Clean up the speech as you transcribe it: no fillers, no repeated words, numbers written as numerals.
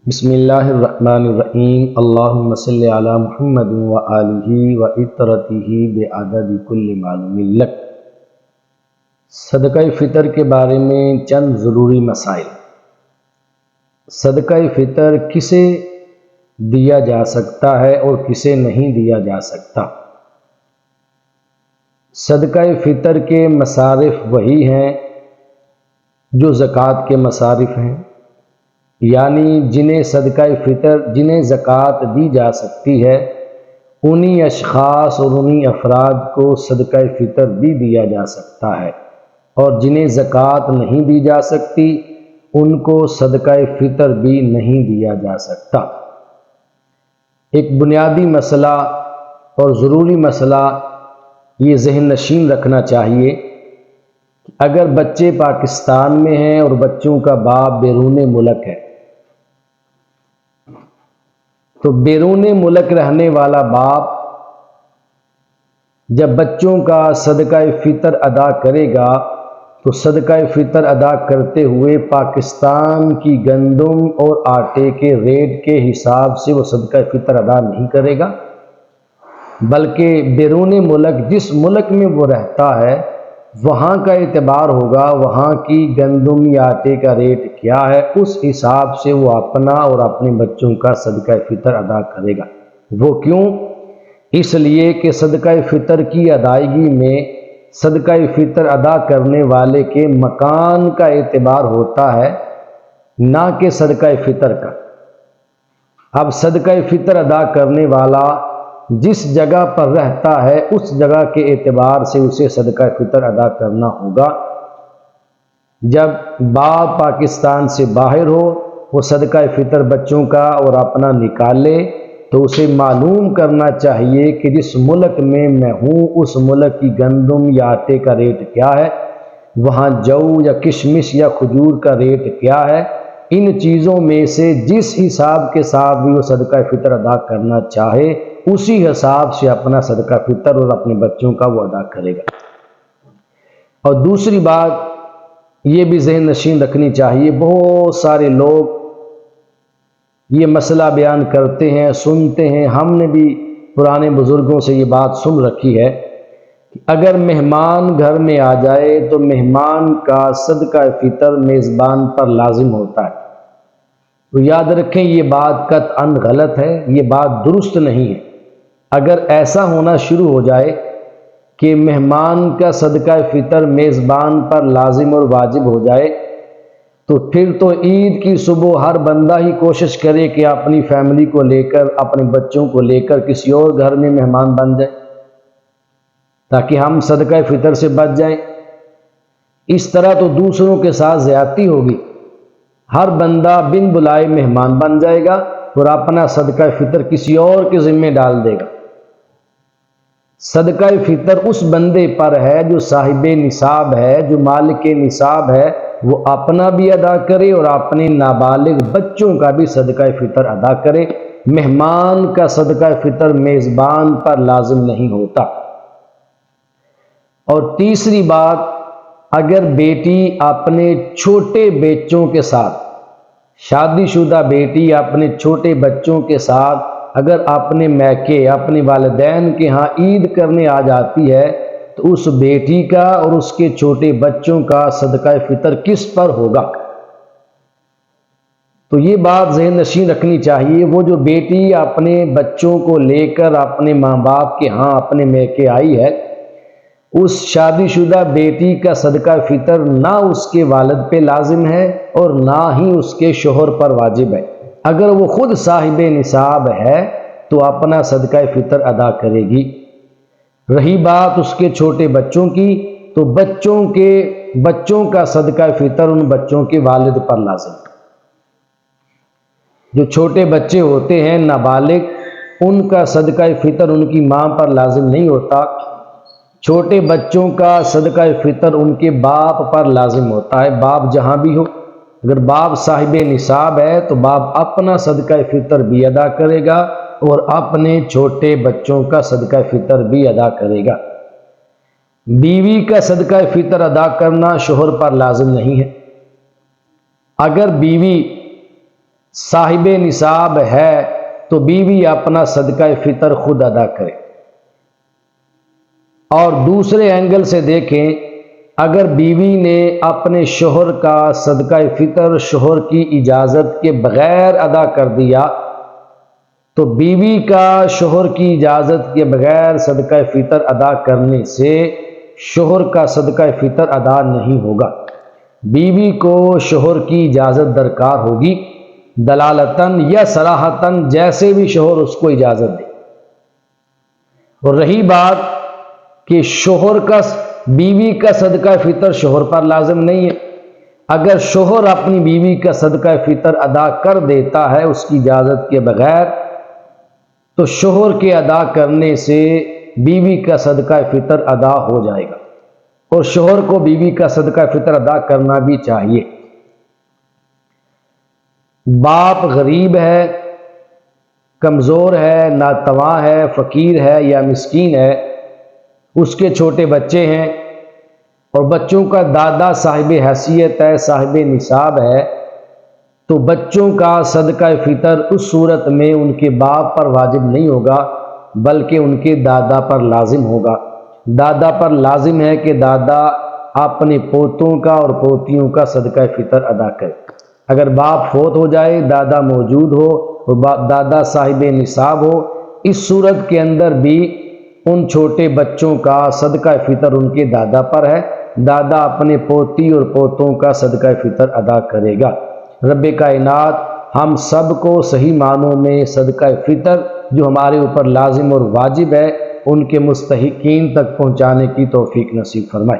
بسم اللہ الرحمن الرحیم اللہم صلی علی محمد و آلہ و اطرتہ بعدد کل معلوم لک۔ صدقہ فطر کے بارے میں چند ضروری مسائل۔ صدقہ فطر کسے دیا جا سکتا ہے اور کسے نہیں دیا جا سکتا۔ صدقہ فطر کے مصارف وہی ہیں جو زکوٰۃ کے مصارف ہیں، یعنی جنہیں صدقہ فطر جنہیں زکوٰۃ دی جا سکتی ہے انہی اشخاص اور انہی افراد کو صدقہ فطر بھی دیا جا سکتا ہے، اور جنہیں زکوٰۃ نہیں دی جا سکتی ان کو صدقہ فطر بھی نہیں دیا جا سکتا۔ ایک بنیادی مسئلہ اور ضروری مسئلہ یہ ذہن نشین رکھنا چاہیے کہ اگر بچے پاکستان میں ہیں اور بچوں کا باپ بیرون ملک ہے تو بیرون ملک رہنے والا باپ جب بچوں کا صدقہ فطر ادا کرے گا تو صدقہ فطر ادا کرتے ہوئے پاکستان کی گندم اور آٹے کے ریٹ کے حساب سے وہ صدقہ فطر ادا نہیں کرے گا، بلکہ بیرون ملک جس ملک میں وہ رہتا ہے وہاں کا اعتبار ہوگا، وہاں کی گندم یا آٹے کا ریٹ کیا ہے، اس حساب سے وہ اپنا اور اپنے بچوں کا صدقہ فطر ادا کرے گا۔ وہ کیوں؟ اس لیے کہ صدقہ فطر کی ادائیگی میں صدقہ فطر ادا کرنے والے کے مکان کا اعتبار ہوتا ہے، نہ کہ صدقہ فطر کا۔ اب صدقہ فطر ادا کرنے والا جس جگہ پر رہتا ہے اس جگہ کے اعتبار سے اسے صدقہ فطر ادا کرنا ہوگا۔ جب باپ پاکستان سے باہر ہو، وہ صدقہ فطر بچوں کا اور اپنا نکالے تو اسے معلوم کرنا چاہیے کہ جس ملک میں میں ہوں اس ملک کی گندم یا آٹے کا ریٹ کیا ہے، وہاں جو یا کشمش یا کھجور کا ریٹ کیا ہے۔ ان چیزوں میں سے جس حساب کے ساتھ بھی وہ صدقہ فطر ادا کرنا چاہے اسی حساب سے اپنا صدقہ فطر اور اپنے بچوں کا وہ ادا کرے گا۔ اور دوسری بات یہ بھی ذہن نشین رکھنی چاہیے، بہت سارے لوگ یہ مسئلہ بیان کرتے ہیں، سنتے ہیں، ہم نے بھی پرانے بزرگوں سے یہ بات سن رکھی ہے کہ اگر مہمان گھر میں آ جائے تو مہمان کا صدقہ فطر میزبان پر لازم ہوتا ہے۔ تو یاد رکھیں یہ بات قطعاً غلط ہے، یہ بات درست نہیں ہے۔ اگر ایسا ہونا شروع ہو جائے کہ مہمان کا صدقہ فطر میزبان پر لازم اور واجب ہو جائے تو پھر تو عید کی صبح ہر بندہ ہی کوشش کرے کہ اپنی فیملی کو لے کر اپنے بچوں کو لے کر کسی اور گھر میں مہمان بن جائے تاکہ ہم صدقہ فطر سے بچ جائیں۔ اس طرح تو دوسروں کے ساتھ زیادتی ہوگی، ہر بندہ بن بلائے مہمان بن جائے گا اور اپنا صدقہ فطر کسی اور کے ذمہ ڈال دے گا۔ صدقہ فطر اس بندے پر ہے جو صاحب نصاب ہے، جو مالک نصاب ہے، وہ اپنا بھی ادا کرے اور اپنے نابالغ بچوں کا بھی صدقہ فطر ادا کرے۔ مہمان کا صدقہ فطر میزبان پر لازم نہیں ہوتا۔ اور تیسری بات، اگر بیٹی اپنے چھوٹے بچوں کے ساتھ، شادی شدہ بیٹی اپنے چھوٹے بچوں کے ساتھ اگر اپنے میکے اپنے والدین کے ہاں عید کرنے آ جاتی ہے تو اس بیٹی کا اور اس کے چھوٹے بچوں کا صدقہ فطر کس پر ہوگا؟ تو یہ بات ذہن نشین رکھنی چاہیے، وہ جو بیٹی اپنے بچوں کو لے کر اپنے ماں باپ کے ہاں اپنے میکے آئی ہے، اس شادی شدہ بیٹی کا صدقہ فطر نہ اس کے والد پہ لازم ہے اور نہ ہی اس کے شوہر پر واجب ہے۔ اگر وہ خود صاحب نصاب ہے تو اپنا صدقہ فطر ادا کرے گی۔ رہی بات اس کے چھوٹے بچوں کی تو بچوں کا صدقہ فطر ان بچوں کے والد پر لازم ہے۔ جو چھوٹے بچے ہوتے ہیں نابالغ، ان کا صدقہ فطر ان کی ماں پر لازم نہیں ہوتا، چھوٹے بچوں کا صدقہ فطر ان کے باپ پر لازم ہوتا ہے، باپ جہاں بھی ہو۔ اگر باپ صاحب نصاب ہے تو باپ اپنا صدقہ فطر بھی ادا کرے گا اور اپنے چھوٹے بچوں کا صدقہ فطر بھی ادا کرے گا۔ بیوی کا صدقہ فطر ادا کرنا شوہر پر لازم نہیں ہے۔ اگر بیوی صاحب نصاب ہے تو بیوی اپنا صدقہ فطر خود ادا کرے۔ اور دوسرے اینگل سے دیکھیں، اگر بیوی نے اپنے شوہر کا صدقہ فطر شوہر کی اجازت کے بغیر ادا کر دیا تو بیوی کا شوہر کی اجازت کے بغیر صدقہ فطر ادا کرنے سے شوہر کا صدقہ فطر ادا نہیں ہوگا۔ بیوی کو شوہر کی اجازت درکار ہوگی، دلالتاً یا صراحتاً، جیسے بھی شوہر اس کو اجازت دے۔ اور رہی بات کہ شوہر کا بیوی کا صدقہ فطر شوہر پر لازم نہیں ہے، اگر شوہر اپنی بیوی کا صدقہ فطر ادا کر دیتا ہے اس کی اجازت کے بغیر تو شوہر کے ادا کرنے سے بیوی کا صدقہ فطر ادا ہو جائے گا، اور شوہر کو بیوی کا صدقہ فطر ادا کرنا بھی چاہیے۔ باپ غریب ہے، کمزور ہے، ناتواں ہے، فقیر ہے یا مسکین ہے، اس کے چھوٹے بچے ہیں اور بچوں کا دادا صاحب حیثیت ہے، صاحب نصاب ہے، تو بچوں کا صدقہ فطر اس صورت میں ان کے باپ پر واجب نہیں ہوگا بلکہ ان کے دادا پر لازم ہوگا۔ دادا پر لازم ہے کہ دادا اپنے پوتوں کا اور پوتیوں کا صدقہ فطر ادا کرے۔ اگر باپ فوت ہو جائے، دادا موجود ہو اور دادا صاحب نصاب ہو، اس صورت کے اندر بھی ان چھوٹے بچوں کا صدقہ فطر ان کے دادا پر ہے، دادا اپنے پوتی اور پوتوں کا صدقہ فطر ادا کرے گا۔ رب کائنات ہم سب کو صحیح معنوں میں صدقہ فطر جو ہمارے اوپر لازم اور واجب ہے ان کے مستحقین تک پہنچانے کی توفیق نصیب فرمائے۔